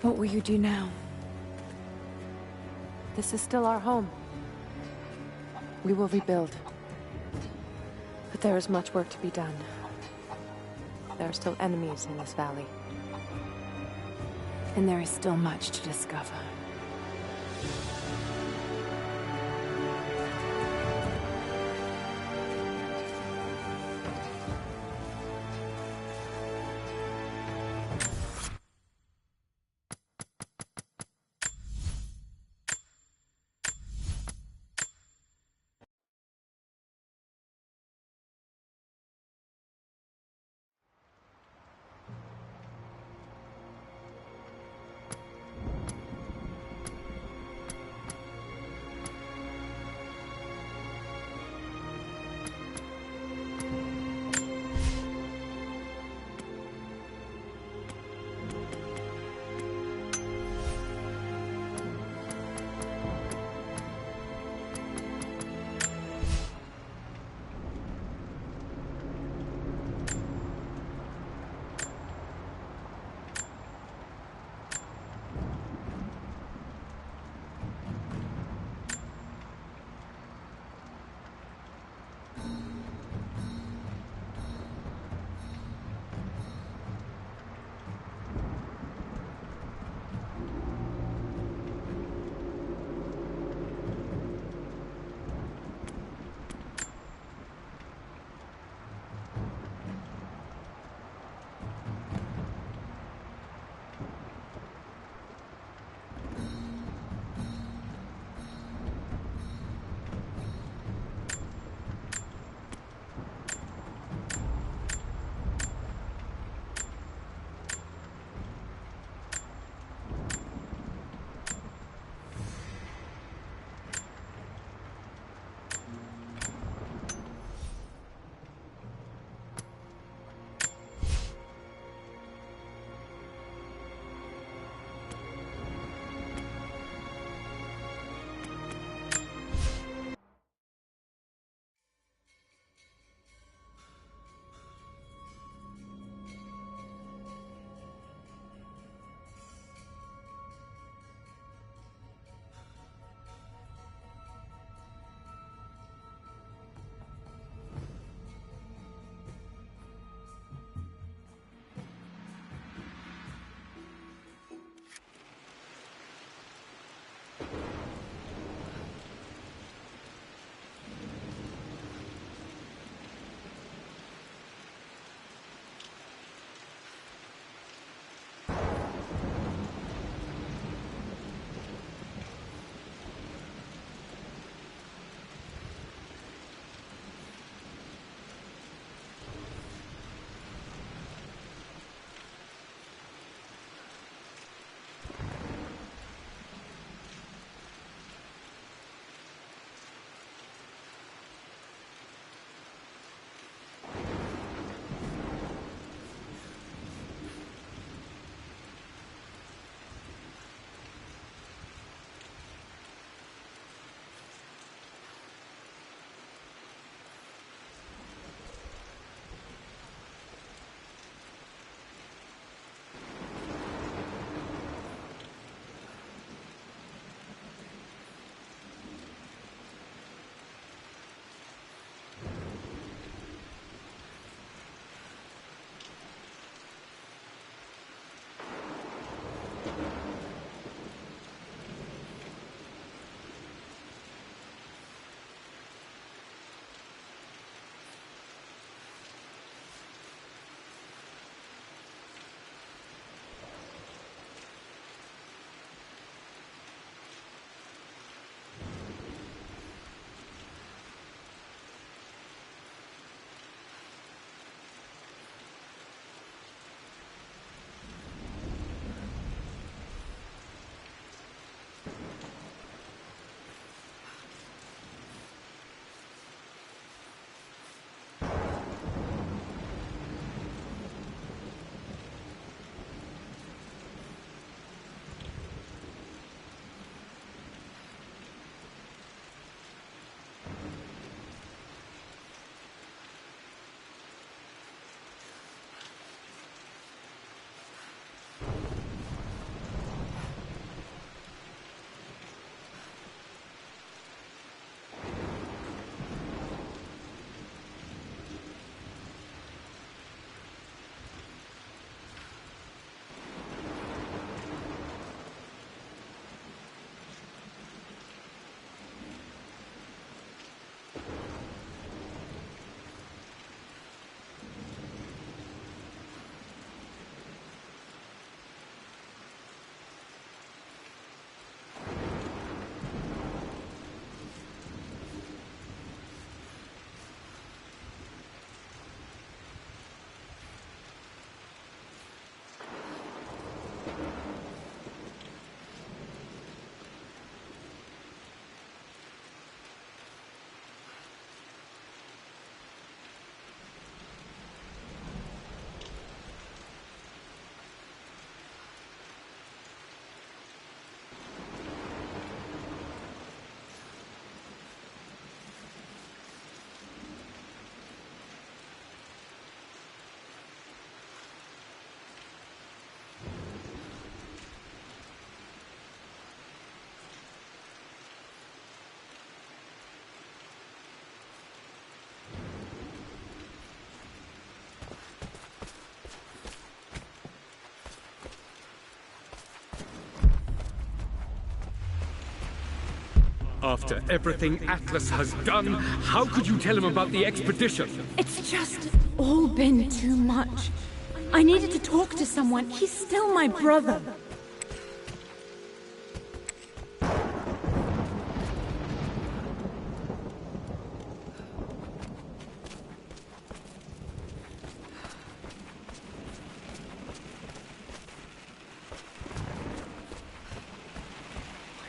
What will you do now? This is still our home. We will rebuild. But there is much work to be done. There are still enemies in this valley. And there is still much to discover. After everything Atlas has done, how could you tell him about the expedition? It's just all been too much. I needed to talk to someone. He's still my brother.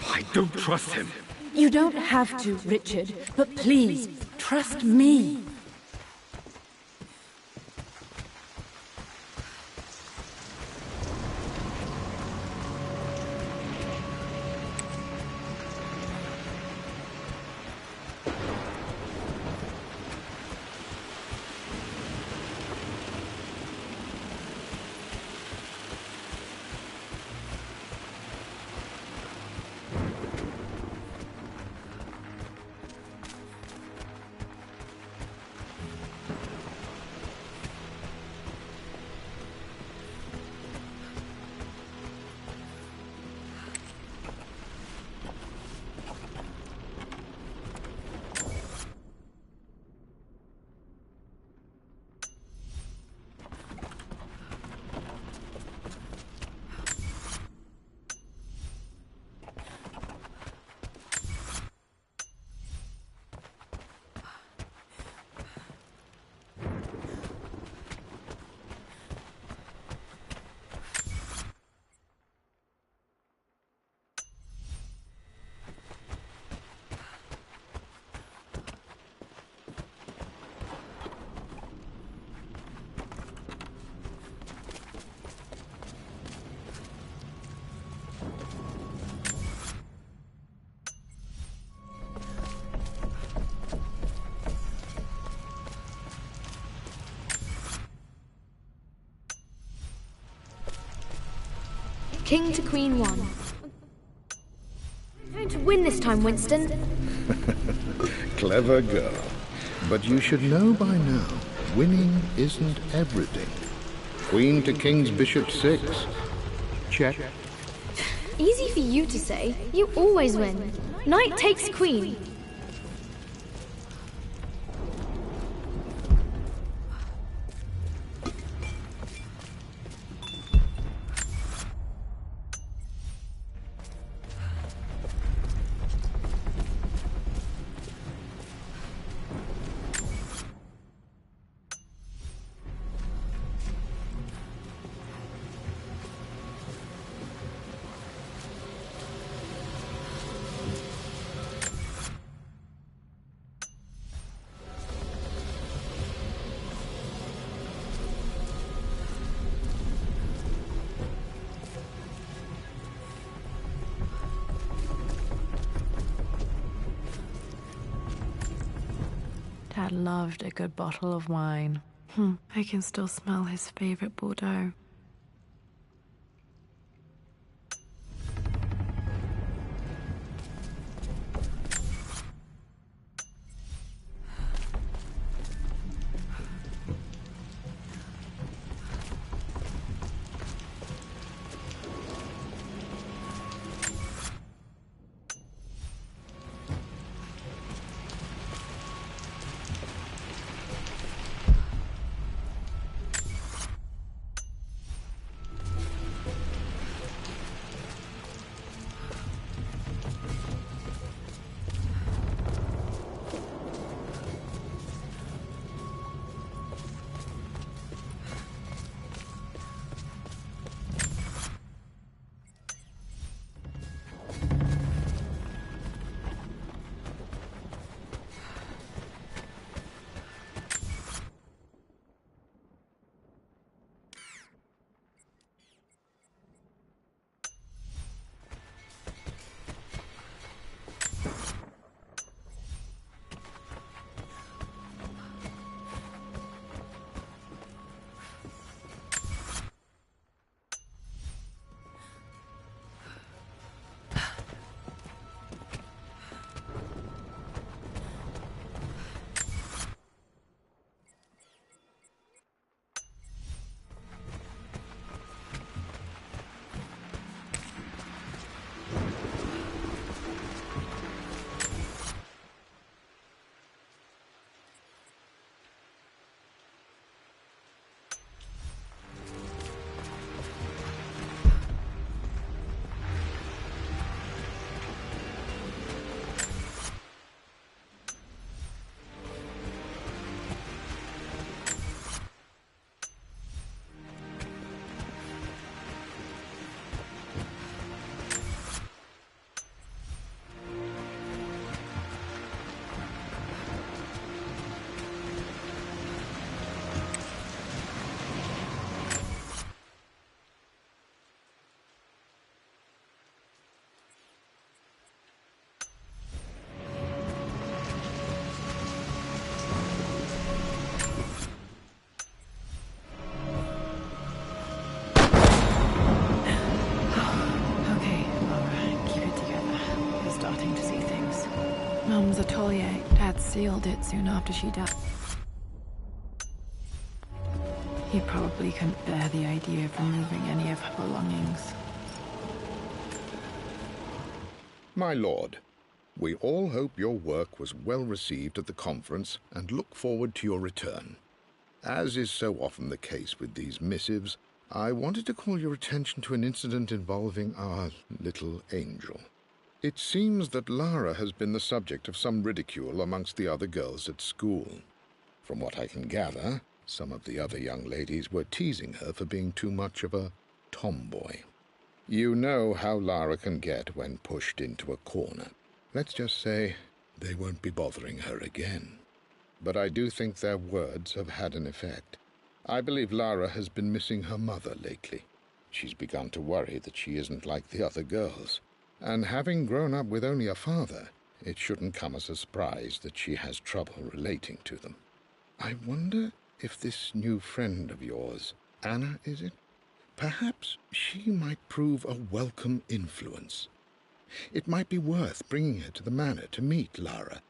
I don't trust him. You don't have to, Richard, but please, trust me. King to Queen 1. Going to win this time, Winston. Clever girl. But you should know by now, winning isn't everything. Queen to King's Bishop 6. Check. Easy for you to say. You always win. Knight takes Queen. Dad loved a good bottle of wine. I can still smell his favorite Bordeaux. foyer. Dad sealed it soon after she died. He probably couldn't bear the idea of removing any of her belongings. My lord, we all hope your work was well received at the conference and look forward to your return. As is so often the case with these missives, I wanted to call your attention to an incident involving our little angel. It seems that Lara has been the subject of some ridicule amongst the other girls at school. From what I can gather, some of the other young ladies were teasing her for being too much of a tomboy. You know how Lara can get when pushed into a corner. Let's just say they won't be bothering her again. But I do think their words have had an effect. I believe Lara has been missing her mother lately. She's begun to worry that she isn't like the other girls. And having grown up with only a father, it shouldn't come as a surprise that she has trouble relating to them. I wonder if this new friend of yours, Anna, is it? Perhaps she might prove a welcome influence. It might be worth bringing her to the manor to meet Lara.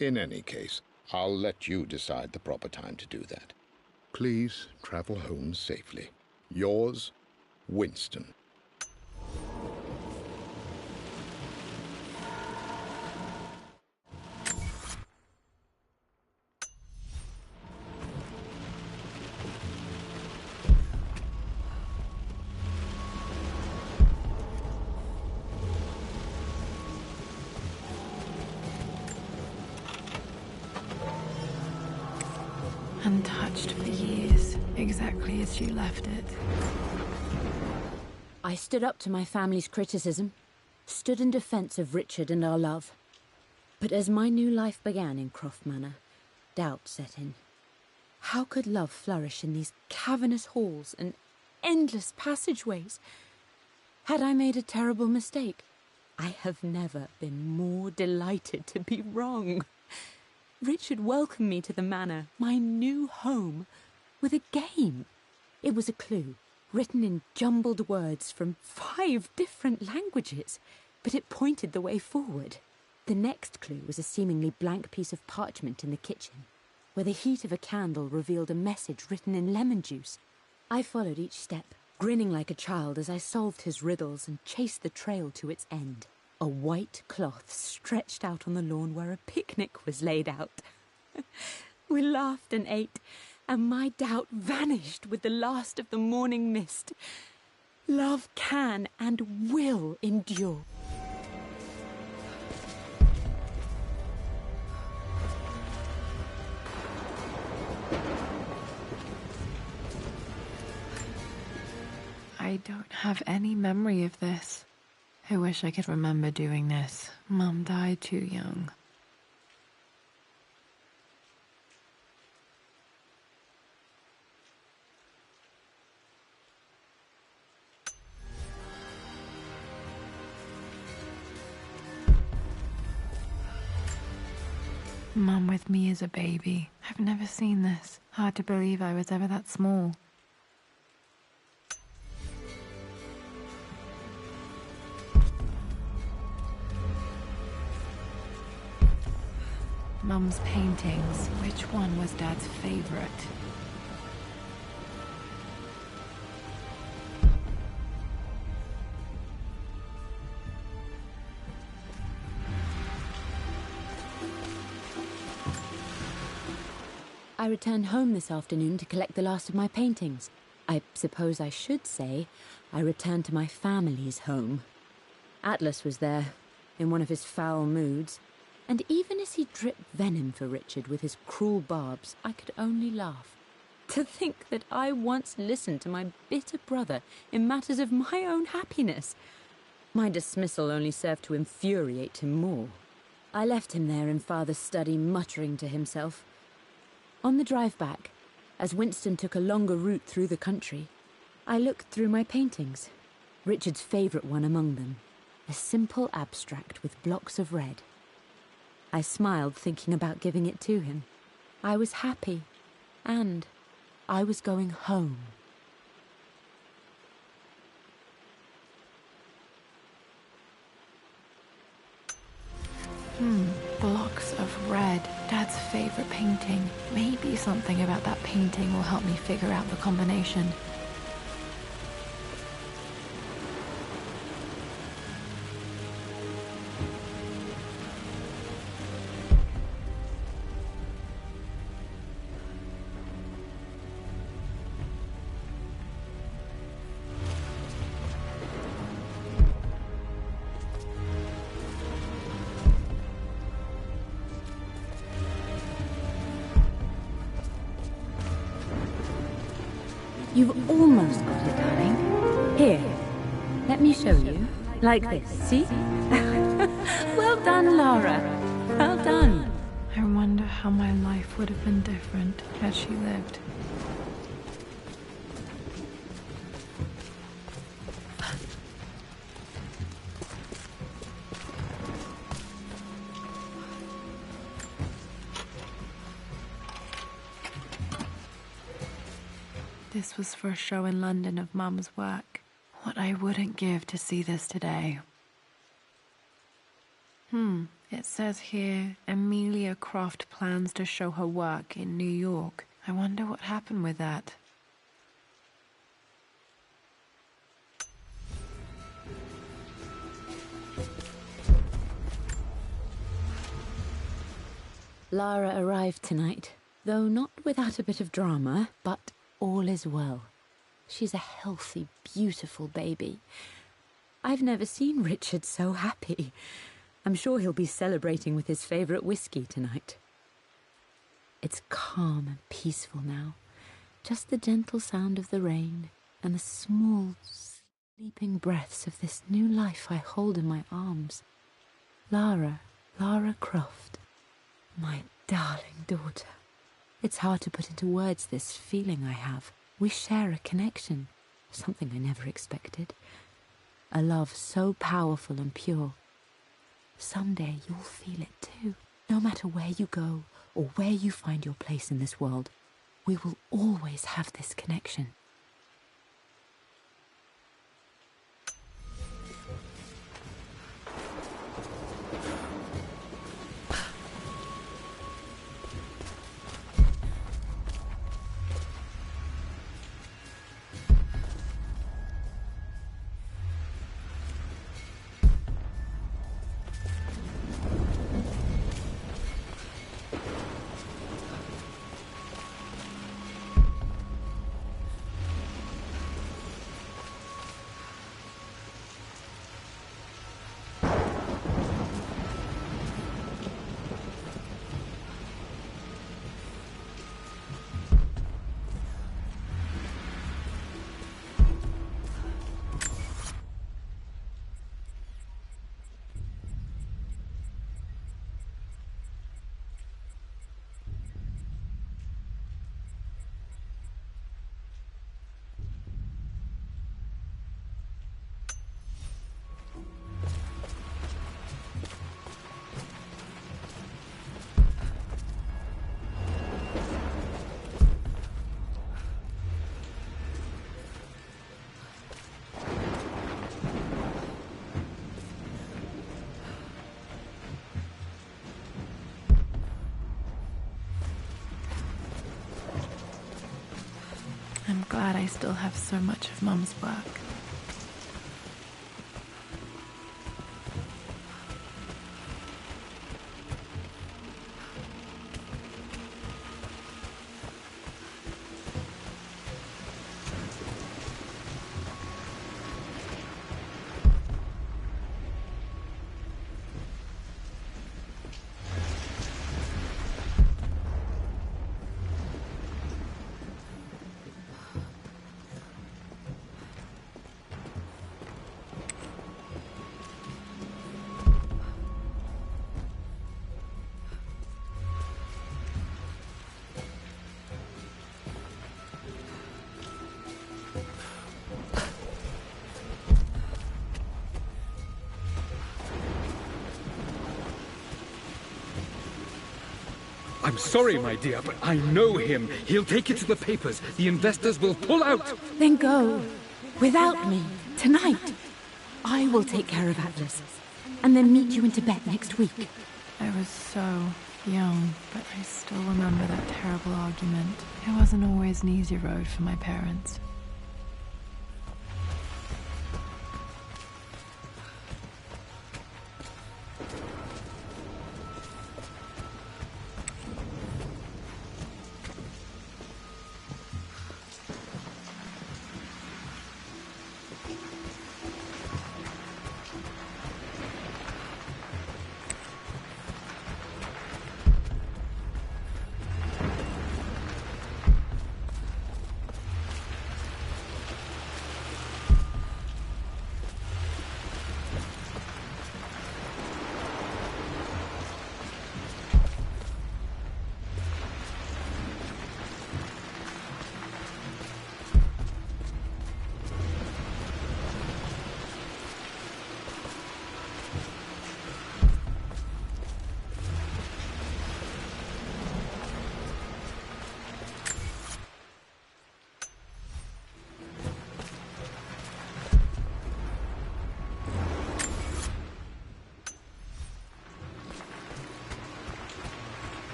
In any case, I'll let you decide the proper time to do that. Please travel home safely. Yours, Winston. Untouched for years, exactly as you left it. I stood up to my family's criticism, stood in defense of Richard and our love. But as my new life began in Croft Manor, doubt set in. How could love flourish in these cavernous halls and endless passageways? Had I made a terrible mistake? I have never been more delighted to be wrong. Richard welcomed me to the manor, my new home, with a game. It was a clue, written in jumbled words from 5 different languages, but it pointed the way forward. The next clue was a seemingly blank piece of parchment in the kitchen, where the heat of a candle revealed a message written in lemon juice. I followed each step, grinning like a child as I solved his riddles and chased the trail to its end. A white cloth stretched out on the lawn where a picnic was laid out. We laughed and ate, and my doubt vanished with the last of the morning mist. Love can and will endure. I don't have any memory of this. I wish I could remember doing this. Mum died too young. Mum with me as a baby. I've never seen this. Hard to believe I was ever that small. Mum's paintings. Which one was Dad's favorite? I returned home this afternoon to collect the last of my paintings. I suppose I should say I returned to my family's home. Atlas was there, in one of his foul moods, and even as he dripped venom for Richard with his cruel barbs, I could only laugh. To think that I once listened to my bitter brother in matters of my own happiness. My dismissal only served to infuriate him more. I left him there in Father's study, muttering to himself. On the drive back, as Winston took a longer route through the country, I looked through my paintings, Richard's favourite one among them, a simple abstract with blocks of red. I smiled, thinking about giving it to him. I was happy, and I was going home. Blocks of red, Dad's favorite painting. Maybe something about that painting will help me figure out the combination. You've almost got it, darling. Here, let me show you. Like this, see? Well done, Lara. Well done. I wonder how my life would have been different had she lived. This was for a show in London of Mum's work. What I wouldn't give to see this today. It says here, Amelia Croft plans to show her work in New York. I wonder what happened with that. Lara arrived tonight, though not without a bit of drama, but all is well. She's a healthy, beautiful baby. I've never seen Richard so happy. I'm sure he'll be celebrating with his favourite whiskey tonight. It's calm and peaceful now. Just the gentle sound of the rain and the small, sleeping breaths of this new life I hold in my arms. Lara Croft, my darling daughter. It's hard to put into words this feeling I have. We share a connection, something I never expected. A love so powerful and pure. Someday you'll feel it too. No matter where you go or where you find your place in this world, we will always have this connection. I'm glad I still have so much of Mum's work. I'm sorry, my dear, but I know him. He'll take it to the papers. The investors will pull out. Then go. Without me. Tonight. I will take care of Atlas. And then meet you in Tibet next week. I was so young, but I still remember that terrible argument. It wasn't always an easy road for my parents.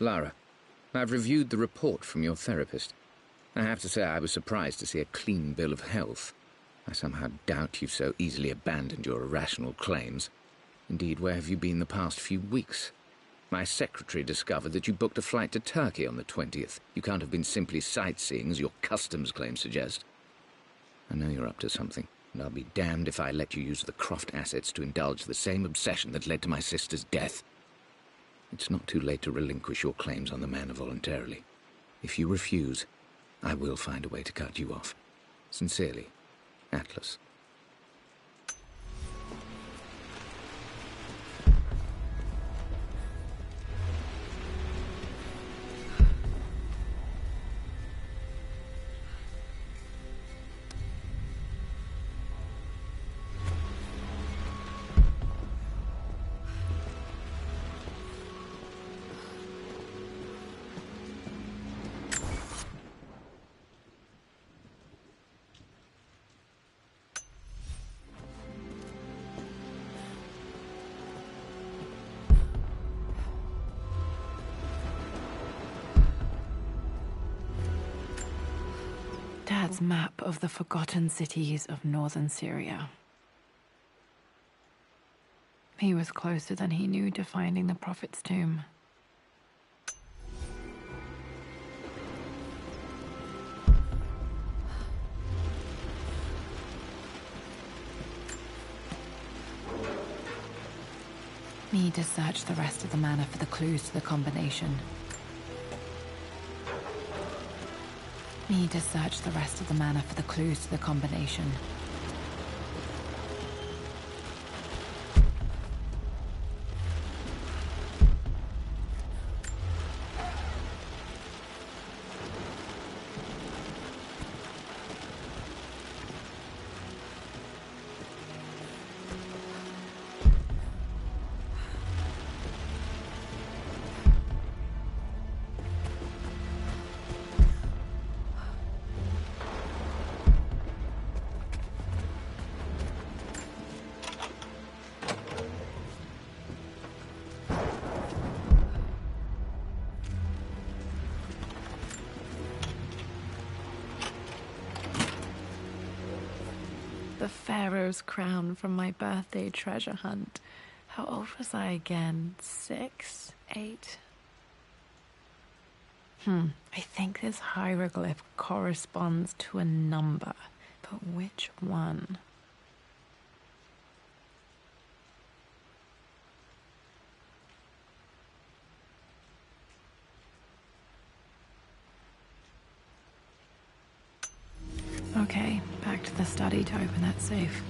Lara, I've reviewed the report from your therapist. I have to say I was surprised to see a clean bill of health. I somehow doubt you've so easily abandoned your irrational claims. Indeed, where have you been the past few weeks? My secretary discovered that you booked a flight to Turkey on the 20th. You can't have been simply sightseeing, as your customs claims suggest. I know you're up to something, and I'll be damned if I let you use the Croft assets to indulge the same obsession that led to my sister's death. It's not too late to relinquish your claims on the manor voluntarily. If you refuse, I will find a way to cut you off. Sincerely, Atlas. Dad's map of the forgotten cities of northern Syria. He was closer than he knew to finding the Prophet's tomb. Need to search the rest of the manor for the clues to the combination. Need to search the rest of the manor for the clues to the combination. The Pharaoh's crown from my birthday treasure hunt. How old was I again? 6? 8? I think this hieroglyph corresponds to a number, but which one? hacked the study to open that safe.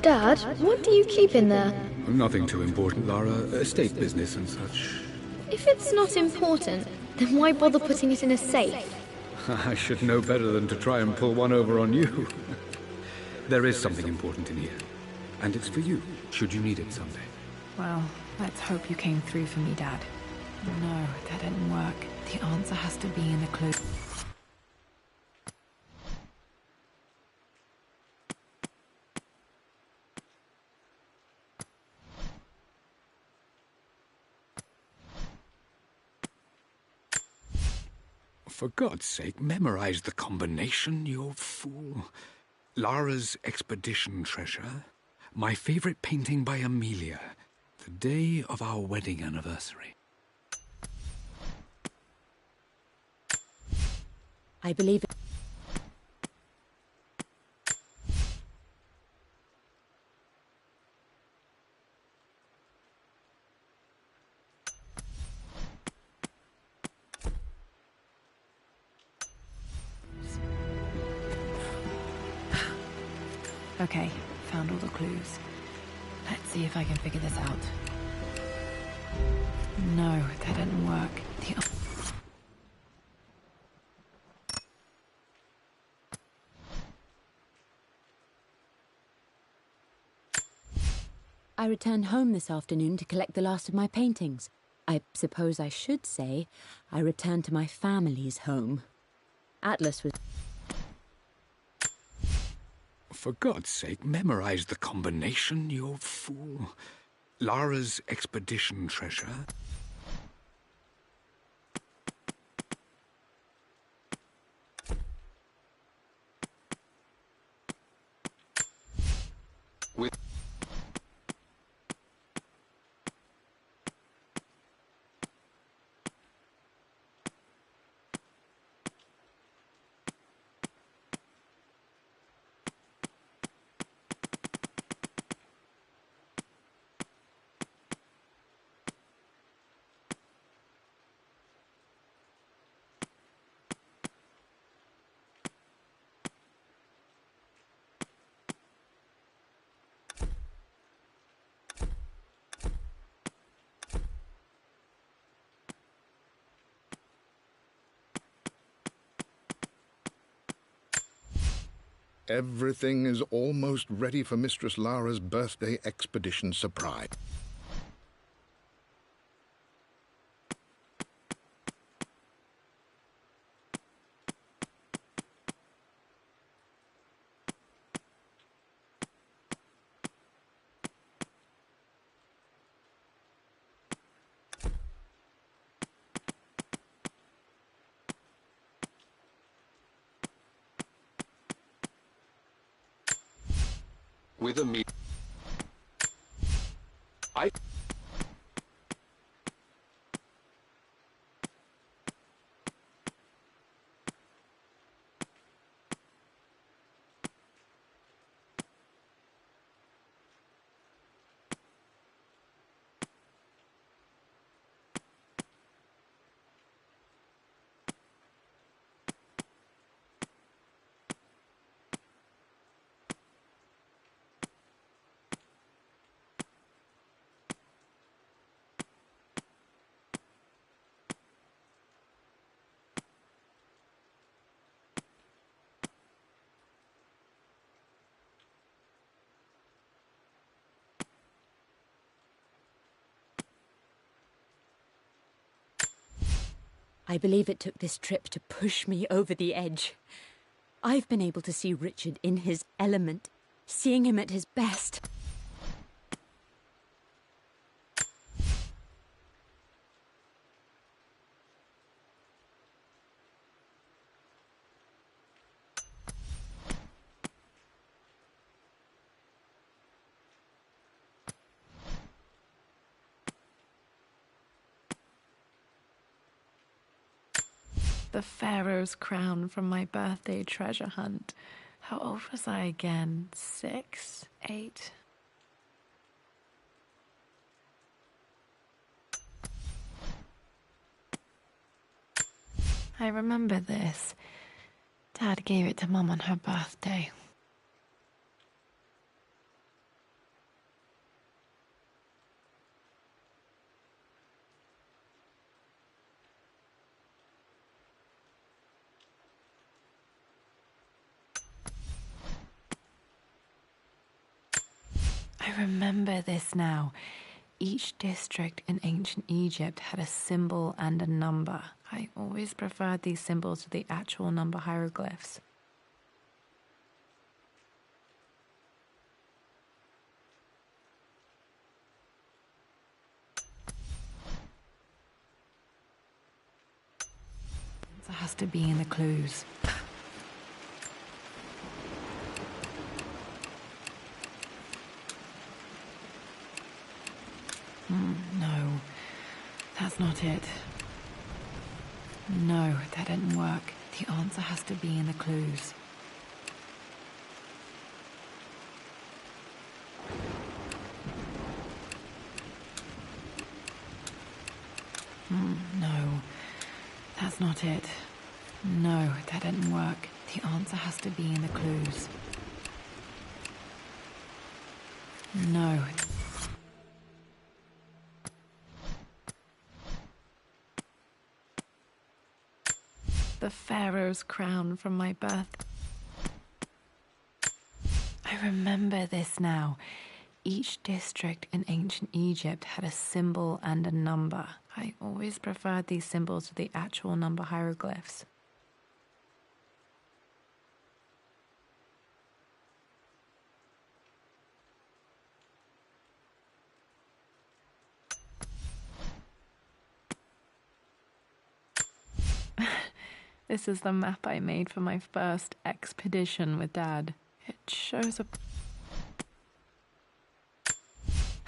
Dad, what do you keep in there? Nothing too important, Lara. Estate business and such. If it's not important, then why bother putting it in a safe? I should know better than to try and pull one over on you. There is something important in here. And it's for you, should you need it someday. Well, let's hope you came through for me, Dad. No, that didn't work. The answer has to be in the clue. For God's sake, memorize the combination, you fool. Lara's expedition treasure. My favorite painting by Amelia. The day of our wedding anniversary. I believe it. Okay, found all the clues. Let's see if I can figure this out. No, that didn't work. I returned home this afternoon to collect the last of my paintings. I suppose I should say I returned to my family's home. Atlas was... For God's sake, memorize the combination, you fool. Lara's expedition treasure. With Everything is almost ready for Mistress Lara's birthday expedition surprise. with a me. I... I believe it took this trip to push me over the edge. I've been able to see Richard in his element, seeing him at his best. The pharaoh's crown from my birthday treasure hunt. How old was I again? 6? 8? I remember this. Dad gave it to Mum on her birthday. I remember this now. Each district in ancient Egypt had a symbol and a number. I always preferred these symbols to the actual number hieroglyphs. It has to be in the clues. No, that's not it. No, that didn't work. The answer has to be in the clues. No, that's not it. No, that didn't work. The answer has to be in the clues. No. The pharaoh's crown from my birth. I remember this now. Each district in ancient Egypt had a symbol and a number. I always preferred these symbols to the actual number hieroglyphs. This is the map I made for my first expedition with Dad. It shows a...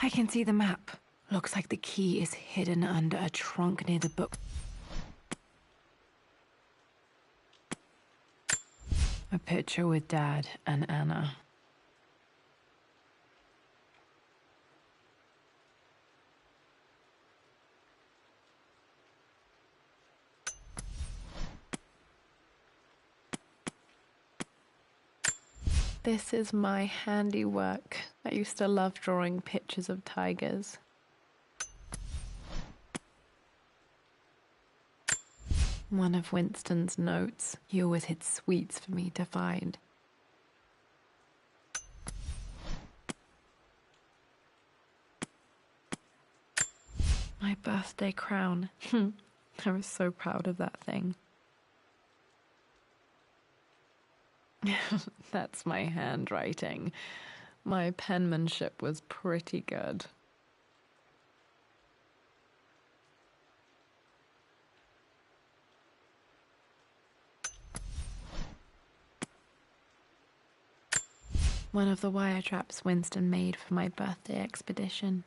I can see the map. Looks like the key is hidden under a trunk near the book. A picture with Dad and Anna. This is my handiwork. I used to love drawing pictures of tigers. One of Winston's notes. He always hid sweets for me to find. My birthday crown. I was so proud of that thing. That's my handwriting. My penmanship was pretty good. One of the wire traps Winston made for my birthday expedition.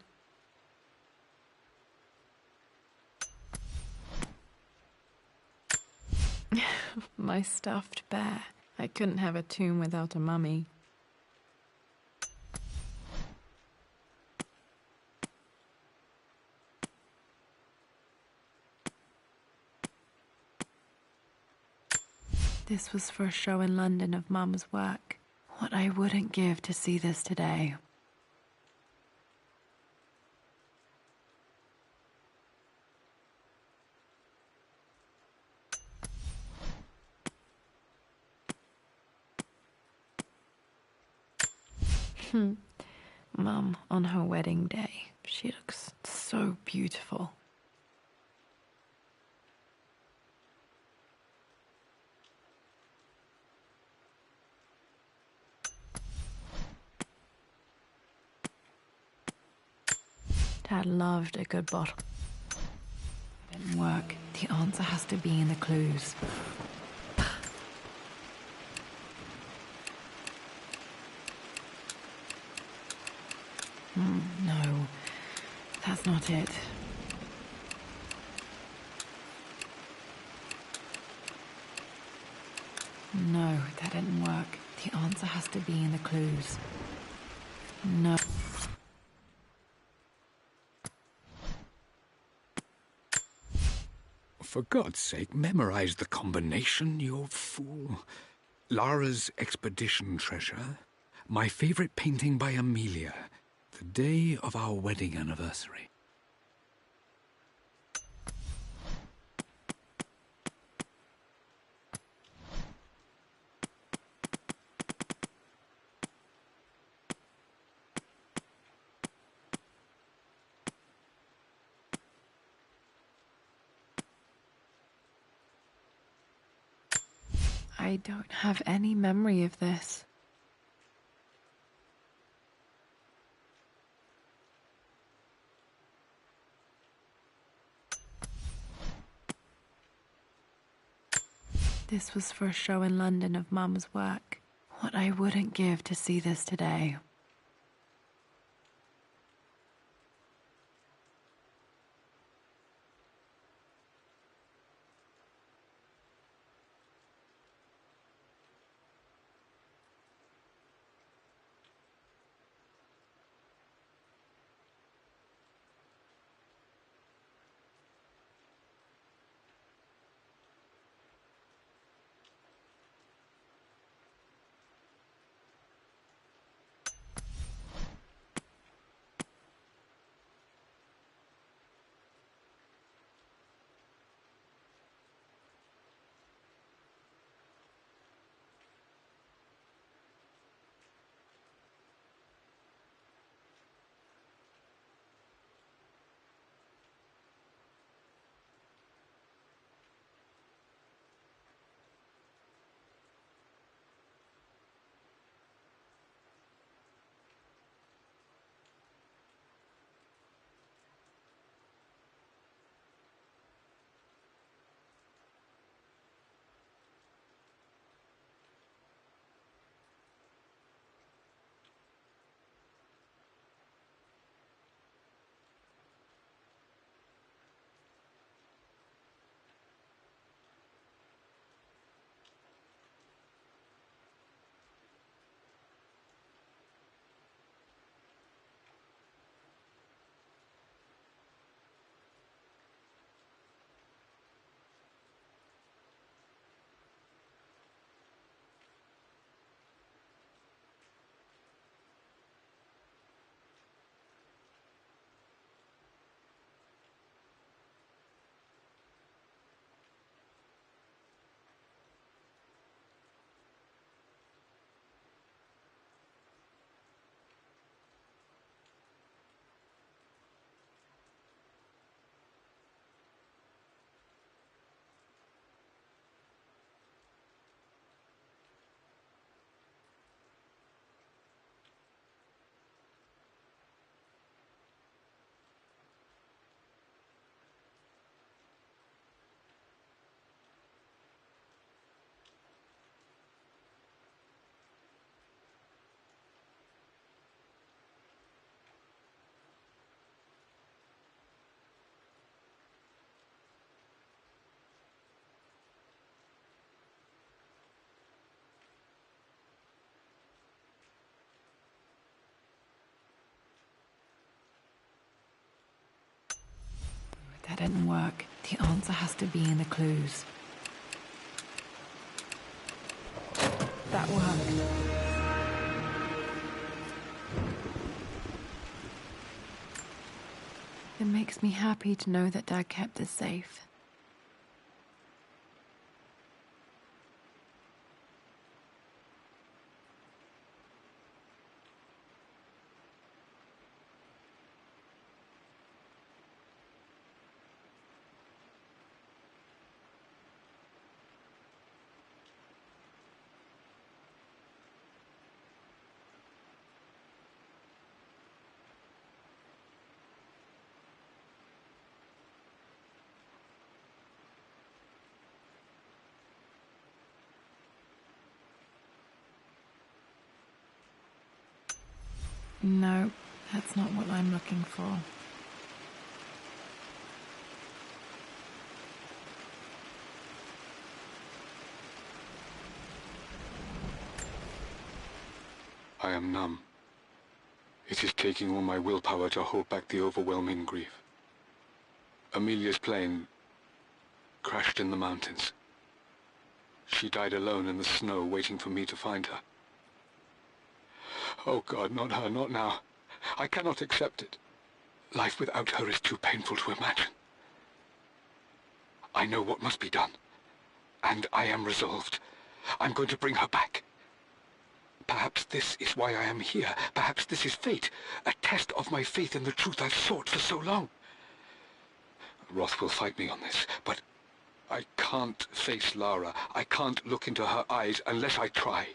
My stuffed bear. I couldn't have a tomb without a mummy. This was for a show in London of Mum's work. What I wouldn't give to see this today. Mum on her wedding day. She looks so beautiful. Dad loved a good bottle. It didn't work. The answer has to be in the clues. No, that's not it. No, that didn't work. The answer has to be in the clues. No. For God's sake, memorize the combination, you fool. Lara's expedition treasure. My favorite painting by Amelia. The day of our wedding anniversary. I don't have any memory of this. This was for a show in London of Mum's work. What I wouldn't give to see this today. That didn't work. The answer has to be in the clues. That worked. It makes me happy to know that Dad kept it safe. No, that's not what I'm looking for. I am numb. It is taking all my willpower to hold back the overwhelming grief. Amelia's plane crashed in the mountains. She died alone in the snow, waiting for me to find her. Oh God, not her, not now. I cannot accept it. Life without her is too painful to imagine. I know what must be done, and I am resolved. I'm going to bring her back. Perhaps this is why I am here. Perhaps this is fate, a test of my faith in the truth I've sought for so long. Roth will fight me on this, but I can't face Lara. I can't look into her eyes unless I try.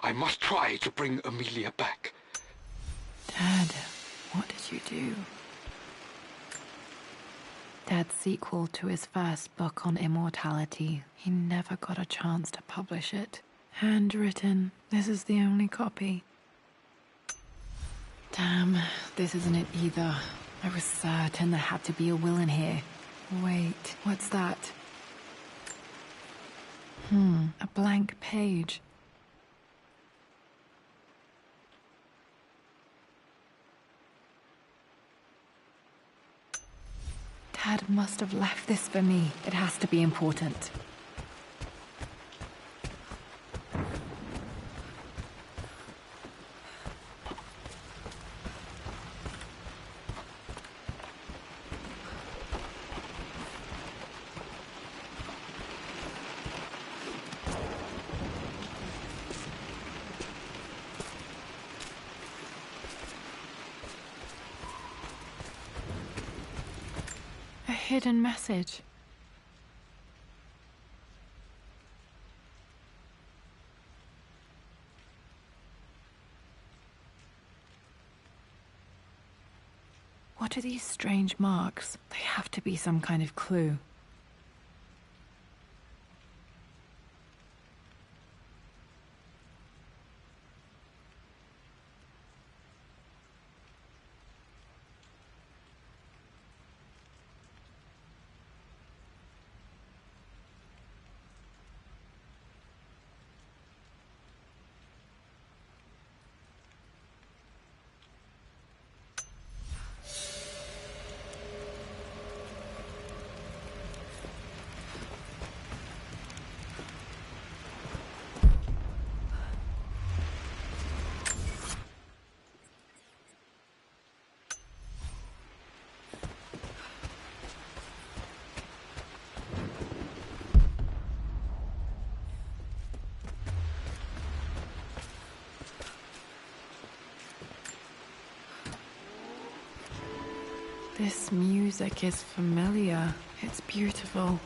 I must try to bring Amelia back. Dad, what did you do? Dad's sequel to his first book on immortality. He never got a chance to publish it. Handwritten. This is the only copy. Damn, this isn't it either. I was certain there had to be a will in here. Wait, what's that? A blank page. Dad must have left this for me. It has to be important. A hidden message. What are these strange marks? They have to be some kind of clue. This music is familiar. It's beautiful.